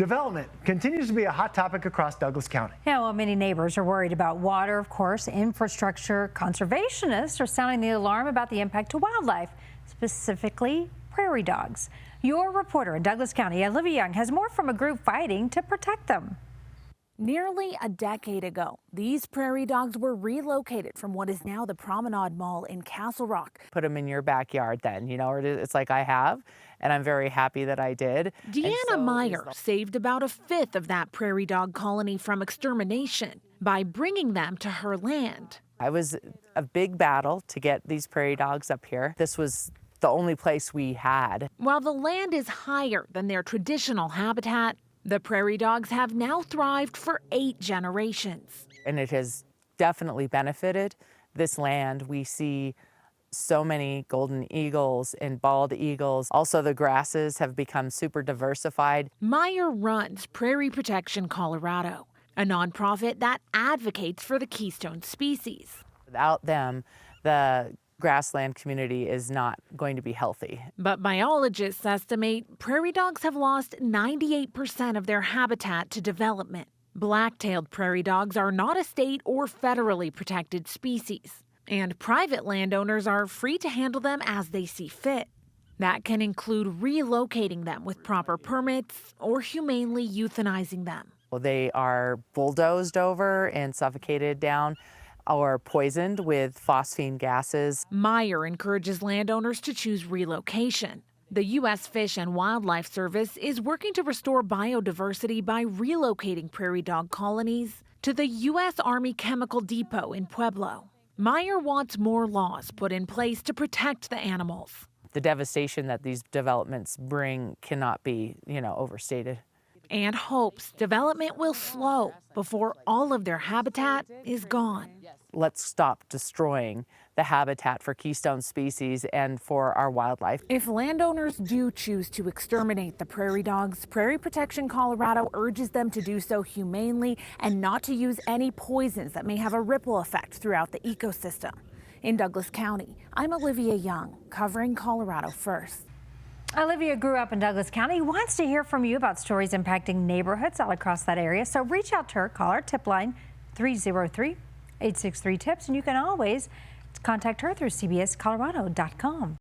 Development continues to be a hot topic across Douglas County. Yeah, well, many neighbors are worried about water, of course, infrastructure. Conservationists are sounding the alarm about the impact to wildlife, specifically prairie dogs. Your reporter in Douglas County, Olivia Young, has more from a group fighting to protect them. Nearly a decade ago, these prairie dogs were relocated from what is now the Promenade Mall in Castle Rock. Put them in your backyard then, you know, or it's like I have, and I'm very happy that I did. Deanna Meyer saved about a fifth of that prairie dog colony from extermination by bringing them to her land. It was a big battle to get these prairie dogs up here. This was the only place we had. While the land is higher than their traditional habitat, the prairie dogs have now thrived for 8 generations. And it has definitely benefited this land. We see so many golden eagles and bald eagles. Also, the grasses have become super diversified. Meyer runs Prairie Protection Colorado, a nonprofit that advocates for the keystone species. Without them, the grassland community is not going to be healthy. But biologists estimate prairie dogs have lost 98% of their habitat to development. Black-tailed prairie dogs are not a state or federally protected species, and private landowners are free to handle them as they see fit. That can include relocating them with proper permits or humanely euthanizing them. Well, they are bulldozed over and suffocated down or poisoned with phosphine gases. Meyer encourages landowners to choose relocation. The U.S. Fish and Wildlife Service is working to restore biodiversity by relocating prairie dog colonies to the U.S. Army Chemical Depot in Pueblo. Meyer wants more laws put in place to protect the animals. The devastation that these developments bring cannot be, overstated. And hopes development will slow before all of their habitat is gone. Let's stop destroying the habitat for keystone species and for our wildlife. If landowners do choose to exterminate the prairie dogs, Prairie Protection Colorado urges them to do so humanely and not to use any poisons that may have a ripple effect throughout the ecosystem. In Douglas County, I'm Olivia Young, covering Colorado First. Olivia grew up in Douglas County, wants to hear from you about stories impacting neighborhoods all across that area. So reach out to her, call our tip line 303-863-TIPS, and you can always contact her through cbscolorado.com.